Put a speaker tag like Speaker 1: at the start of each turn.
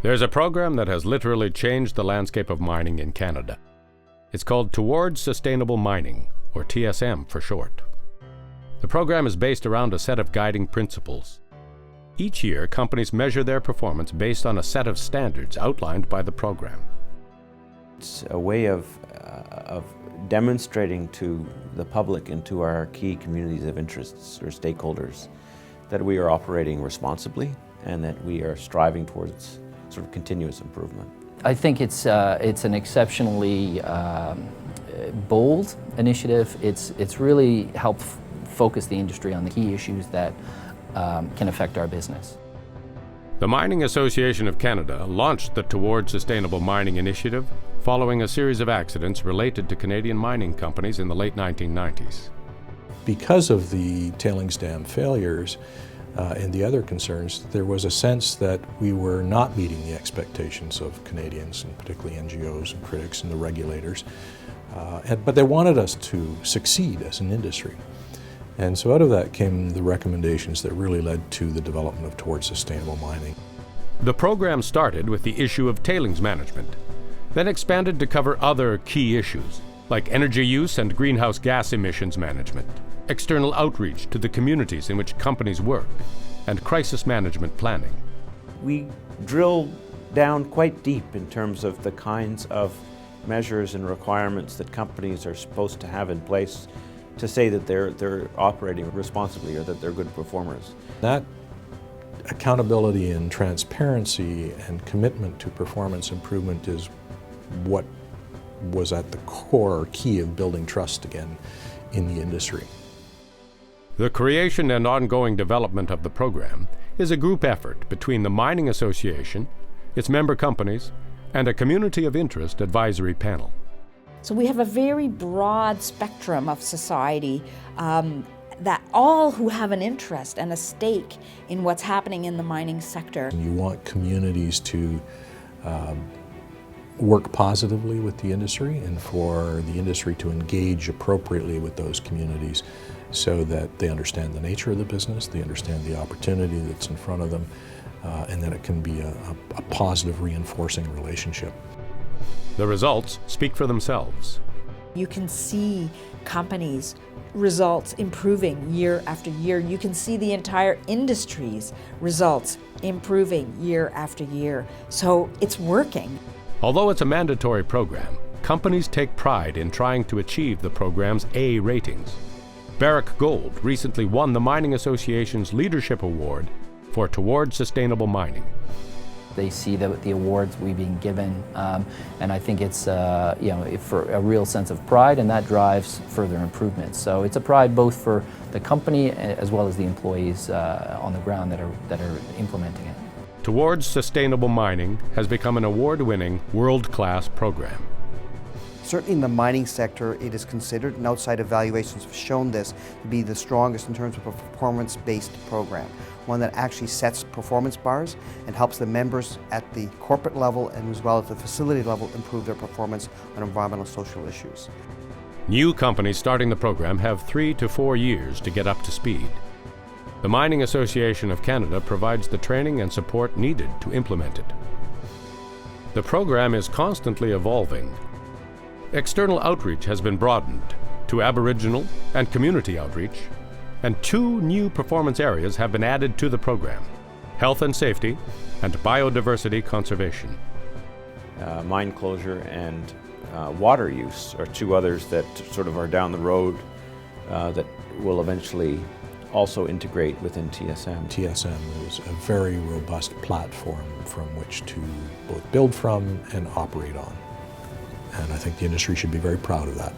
Speaker 1: There's a program that has literally changed the landscape of mining in Canada. It's called Towards Sustainable Mining, or TSM for short. The program is based around a set of guiding principles. Each year, companies measure their performance based on a set of standards outlined by the program.
Speaker 2: It's a way of demonstrating to the public and to our key communities of interests or stakeholders that we are operating responsibly and that we are striving towards sort of continuous improvement.
Speaker 3: I think it's an exceptionally bold initiative. It's really helped focus the industry on the key issues that can affect our business.
Speaker 1: The Mining Association of Canada launched the Towards Sustainable Mining initiative following a series of accidents related to Canadian mining companies in the late 1990s.
Speaker 4: Because of the tailings dam failures and the other concerns, there was a sense that we were not meeting the expectations of Canadians, and particularly NGOs and critics and the regulators. But they wanted us to succeed as an industry. And so out of that came the recommendations that really led to the development of Towards Sustainable Mining.
Speaker 1: The program started with the issue of tailings management, then expanded to cover other key issues, like energy use and greenhouse gas emissions management, external outreach to the communities in which companies work, and crisis management planning.
Speaker 2: We drill down quite deep in terms of the kinds of measures and requirements that companies are supposed to have in place to say that they're operating responsibly or that they're good performers.
Speaker 4: That accountability and transparency and commitment to performance improvement is what was at the core or key of building trust again in the industry.
Speaker 1: The creation and ongoing development of the program is a group effort between the Mining Association, its member companies, and a community of interest advisory panel.
Speaker 5: So we have a very broad spectrum of society that all who have an interest and a stake in what's happening in the mining sector.
Speaker 4: You want communities to work positively with the industry and for the industry to engage appropriately with those communities so that they understand the nature of the business, they understand the opportunity that's in front of them, and that it can be a positive reinforcing relationship.
Speaker 1: The results speak for themselves.
Speaker 5: You can see companies' results improving year after year. You can see the entire industry's results improving year after year. So it's working.
Speaker 1: Although it's a mandatory program, companies take pride in trying to achieve the program's A ratings. Barrick Gold recently won the Mining Association's Leadership Award for Towards Sustainable Mining.
Speaker 3: They see the awards we've been given, and I think it's for a real sense of pride, and that drives further improvements. So it's a pride both for the company as well as the employees on the ground that are implementing it.
Speaker 1: Towards Sustainable Mining has become an award-winning, world-class program.
Speaker 6: Certainly in the mining sector, it is considered, and outside evaluations have shown this, to be the strongest in terms of a performance-based program. One that actually sets performance bars and helps the members at the corporate level and as well as the facility level improve their performance on environmental and social issues.
Speaker 1: New companies starting the program have 3 to 4 years to get up to speed. The Mining Association of Canada provides the training and support needed to implement it. The program is constantly evolving. External outreach has been broadened to Aboriginal and community outreach, and 2 new performance areas have been added to the program: health and safety and biodiversity conservation.
Speaker 2: Mine closure and water use are 2 others that sort of are down the road that will eventually also integrate within TSM.
Speaker 4: TSM is a very robust platform from which to both build from and operate on. And I think the industry should be very proud of that.